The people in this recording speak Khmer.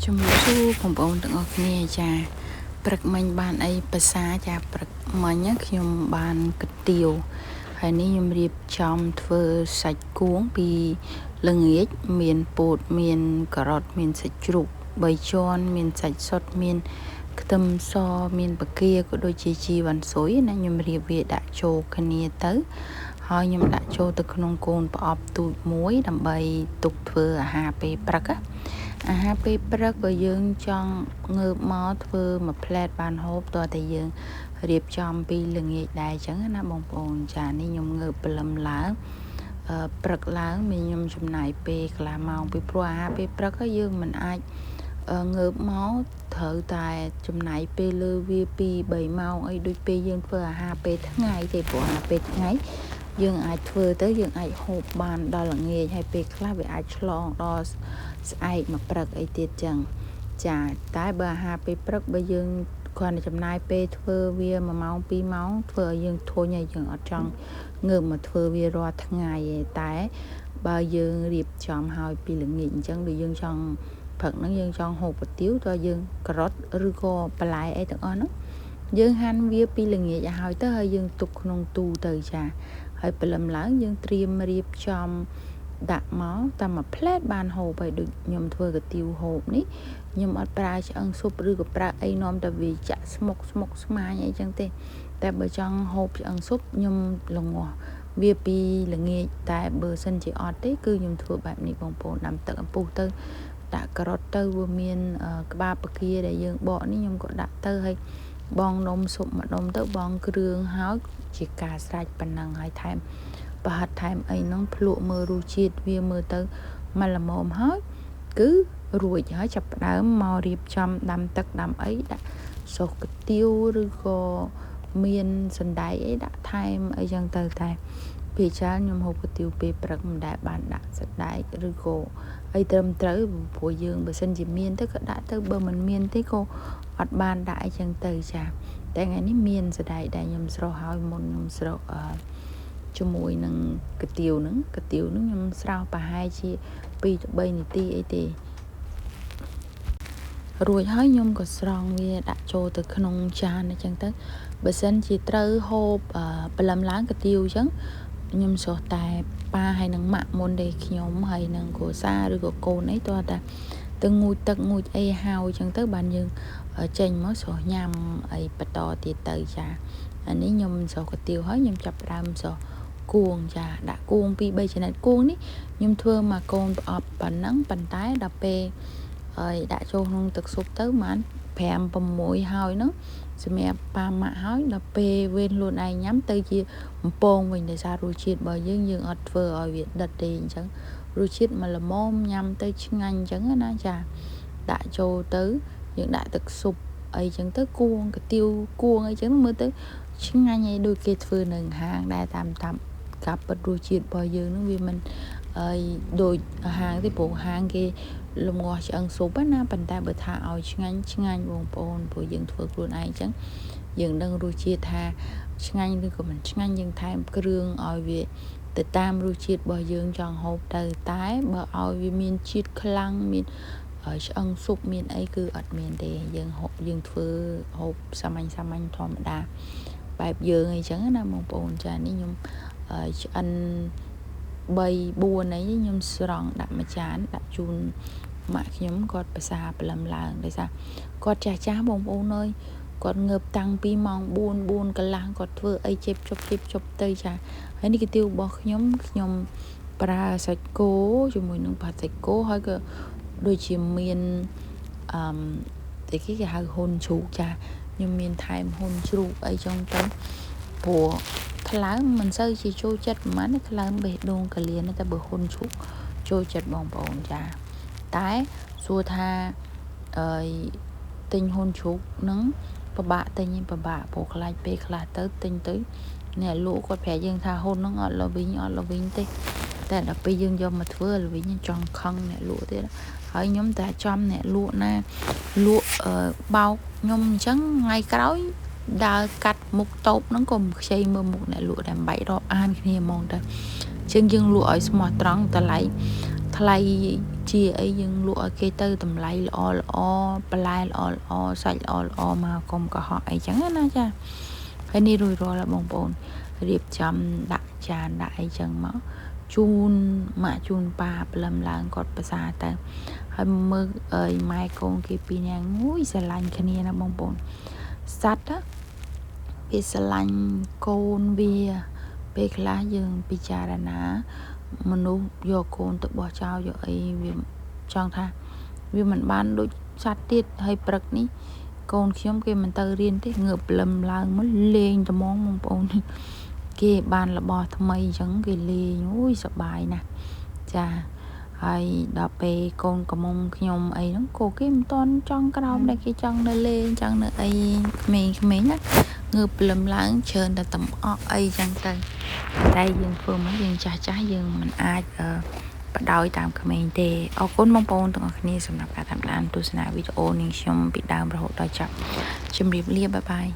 ជំរាបសួរបងប្អូនទាំងអស់គ្នាចាព្រឹកមិញបានអីភាសាចាព្រឹកមិញខ្ញុំបានកាទៀវហើយនេះខ្ញុំរៀបចំធ្វើសាច់គួងពីល្ងាចមានពោតមានការ៉ុតមានសាច់ជ្រូក3ជាន់មានសាច់សុទ្ធមានខ្ទឹមសមានបកាក៏ដូចជាជីវ៉ាន់ស៊ុយណាខ្ញុំរៀបវាដាក់ចូលគ្នាទៅហើយខ្ញុំដាក់ចូលទៅក្នុងកូនប្រអប់ទូចមួយដើម្បីទុកធ្វើអាហារពេលព្រឹកអាហារពេលព្រឹកបើយើងចង់ងើបមកធ្វើមួយផ្លែតបានហូបតើតែយើងរៀបចំពីល្ងាចដែរអញ្ចឹងណាបងប្អូនចានេះខ្ញុំងើបព្រលឹមឡើងព្រឹកឡើងមានខ្ញុំចំណាយពេលកន្លះម៉ោងពីព្រោះអាហារពេលព្រឹកយើងមិនអាចងើបមកត្រូវតែចំណាយពេលលើវា2-3ម៉ោងអីដូចពេលយើងធ្វើអាហារពេលថ្ងៃទេព្រោះអាហារពេលថ្ងៃយើងអាចធ្វើទៅយើងអាចហូបបានដល់ល្ងាចហើយពេលខ្លះវាអាចឆ្លងដល់ស្អែកមកព្រឹកអីទៀតចឹងចាតែបើអាហារពេលព្រឹកបើយើងគ្រាន់តែចំណាយពេលធ្វើវា1ម៉ោង2ម៉ោងធ្វើឲ្យយើងធុញហើយយើងអត់ចង់ងើបមកធ្វើវារាល់ថ្ងៃទេតែបើយើងរៀបចំឲ្យពីល្ងាចអញ្ចឹងដូចយើងចង់ព្រឹកហ្នឹងយើងចង់ហូបកាទៀវតើយើងការ៉ុតឬក៏បន្លែអីទាំងអស់ហ្នឹងយើងហាន់វាពីល្ងាចឲ្យទៅហើយយើងទុកក្នុងទូទៅចាហើយព្រលឹមឡើងយើងត្រៀមរៀបចំដាក់មកតែមួយផ្លែតបានហូបហើយដូចខ្ញុំធ្វើកាទៀវហូបនេះខ្ញុំអត់ប្រើឆ្អឹងស៊ុបឬក៏ប្រើអីនាំតែវាចាក់ស្មុកស្មាញអីចឹងទេតែបើចង់ហូបឆ្អឹងស៊ុបខ្ញុំល្ងាស់វាពីល្ងាចតែបើសិនជាអត់ទេគឺខ្ញុំធ្វើបែបនេះបងប្អូនដាំទឹកអំពុះទៅដាក់ការ៉ុតទៅវាមានក្បាលបកាដែលយើងបកនេះខ្ញុំក៏ដាក់ទៅហើយបងនំស៊ុបមួយដុំទៅបងគ្រឿងហើយជាការស្រេចប៉ុណ្ណឹងហើយថែមប្រហិតថែមអីហ្នឹងភ្លក់មើលរសជាតិវាមើលទៅមកល្មមហើយគឺរួចហើយចាប់ផ្ដើមមករៀបចំដាំទឹកដាំអីដាក់សុសកាទៀវឬក៏មានសណ្តែកអីដាក់ថែមអីចឹងទៅតែពេលច្រើនខ្ញុំហូបកាទៀវពេលព្រឹកមិនដែលបានដាក់សណ្តែកឬក៏អីត្រឹមត្រូវព្រោះយើងបើសិនជាមានទៅក៏ដាក់ទៅបើមិនមានទេក៏អត់បានដាក់អីចឹងទៅចាតែថ្ងៃនេះមានសណ្តែកដែលខ្ញុំស្រោះហើយមុនខ្ញុំស្រោះជាមួយនឹងកាទៀវហ្នឹងខ្ញុំស្រោះប្រហែលជា2-3នាទីអីទេរួចហើយខ្ញុំក៏ស្រង់វាដាក់ចូលទៅក្នុងចានអញ្ចឹងទៅបើសិនជាត្រូវហូបព្រលឹមឡើងកាទៀវអញ្ចឹងខ្ញុំស្រោះតែប៉ាហើយនឹងម៉ាក់មុនទេខ្ញុំហើយនឹងគ្រួសារឬក៏កូនអីតោះតែទៅងូតទឹកងូតអីហើយអញ្ចឹងទៅបានយើងចេញមកស្រោះញ៉ាំអីបន្តទៀតទៅចាអានេះខ្ញុំស្រោះកាទៀវហើយខ្ញុំចាប់ផ្ដើមស្រោះគួងចាដាក់គួង2-3ចំណិតគួងនេះខ្ញុំធ្វើមកកូនប្រអប់ប៉ុណ្ណឹងប៉ុន្តែដល់ពេលហើយដាក់ចូលក្នុងទឹកស៊ុបទៅបាន5-6ហើយហ្នឹងសម្រាប់ប៉ាម៉ាក់ហើយដល់ពេលវេនខ្លួនឯងញ៉ាំទៅជាបំពងវិញដោយសាររសជាតិរបស់យើងអត់ធ្វើឲ្យវាដិតទេអញ្ចឹងរសជាតិមកល្មមញ៉ាំទៅឆ្ងាញ់អញ្ចឹងណាចាដាក់ចូលទៅយើងដាក់ទឹកស៊ុបអីចឹងទៅគួងកាទៀវគួងអីចឹងមើលទៅឆ្ងាញ់ឯដូចគេធ្វើនៅហាងដែរតាមការពិតរសជាតិរបស់យើងនឹងវាមិនដូចហាងទេព្រោះហាងគេលំងាស់ឆ្អឹងស៊ុបណាប៉ុន្តែបើថាឲ្យឆ្ងាញ់បងប្អូនព្រោះយើងធ្វើខ្លួនឯងអញ្ចឹងយើងដឹងរសជាតិថាឆ្ងាញ់ឬក៏មិនឆ្ងាញ់យើងថែមគ្រឿងឲ្យវាទៅតាមរសជាតិរបស់យើងចង់ហូបទៅតែបើឲ្យវាមានជាតិខ្លាំងមានឆ្អឹងស៊ុបមានអីគឺអត់មានទេយើងធ្វើហូបសាមញ្ញធម្មតាបែបយើងអីចឹងណាបងប្អូនចានេះខ្ញុំឆ្អិន3-4អីខ្ញុំស្រង់ដាក់មួយចានដាក់ជូនម៉ាក់ខ្ញុំគាត់ភាសាព្រលឹមឡើងដោយសារគាត់ចាស់បងប្អូនអើយគាត់ងើបតាំងពីម៉ោង4កន្លះគាត់ធ្វើអីជិបជប់ទៅចាហើយនេះកាទៀវរបស់ខ្ញុំប្រើសាច់គោជាមួយនឹងផាត់សាច់គោហើយក៏ដូចជាមានតែគេហៅហ៊ុនជ្រូកចាខ្ញុំមានថែមហ៊ុនជ្រូកអីចឹងទៅព្រោះថ្លើមមិនសូវជាចូលចិត្តប្រហែលថ្លើមបេះដូងកលៀនតែបើហ៊ុនជ្រូកចូលចិត្តបងប្អូនចាតែសួរថាទិញហ៊ុនជ្រូកហ្នឹងពិបាកទិញពិបាកព្រោះខ្លាចពេលខ្លះទៅទិញទៅអ្នកលក់គាត់ប្រាប់យើងថាហ៊ុនហ្នឹងអត់ល្វីងទេតែដល់ពេលយើងយកមកធ្វើល្វីងចង់ខឹងអ្នកលក់ទៀតហើយខ្ញុំតែចំអ្នកលក់ណាលក់បោកខ្ញុំអញ្ចឹងថ្ងៃក្រោយដើរកាត់មុខតូបហ្នឹងក៏ខ្ចីមើលមុខអ្នកលក់តែមិនបាច់រាប់អានគ្នាហ្មងទៅជាងយើងលក់ឲ្យស្មោះត្រង់តម្លៃ ថ្លៃជាអីយើងលក់ឲ្យគេទៅតម្លៃល្អបន្លែល្អសាច់ល្អមកកុំកុហកអីចឹងណាចាហើយនេះរួចរាល់ហើយបងប្អូនរៀបចំដាក់ចានដាក់អីចឹងមកជូនម៉ាក់ជូនប៉ាព្រលឹមឡើងគាត់ប្រសាទៅហើយមើលម៉ែកូនគេពីរនាក់ងួយស្រឡាញ់គ្នាណាបងប្អូនសัตว์ណាវាស្រឡាញ់កូនវាពេលខ្លះយើងពិចារណាមនុស្សយកកូនទៅបោះចោលយកអីវាចង់ថាវាមិនបានដូចសត្វទៀតហើយព្រឹកនេះកូនខ្ញុំគេមិនទៅរៀនទេងើបព្រលឹមឡើងមកលេងត្មងបងប្អូនគេបានរបស់ថ្មីអញ្ចឹងគេលេងអូយសប្បាយណាស់ចាហើយដល់ពេលកូនកំមុំខ្ញុំអីហ្នឹងcôគេមិនតន់ចង់ក្រោមដែលគេចង់នៅលេងចង់នៅអីក្មេងៗណាងើបព្រលឹមឡើងច្រើនតែតំអក់អីចឹងទៅតែយើងធ្វើមកយើងចាស់យើងមិនអាចបដោយតាមក្មេងទេអរគុណបងប្អូនទាំងអស់គ្នាសម្រាប់ការតាមដានទស្សនាវីដេអូនេះខ្ញុំពីដើមរហូតដល់ចប់ជម្រាបលាបាយបាយ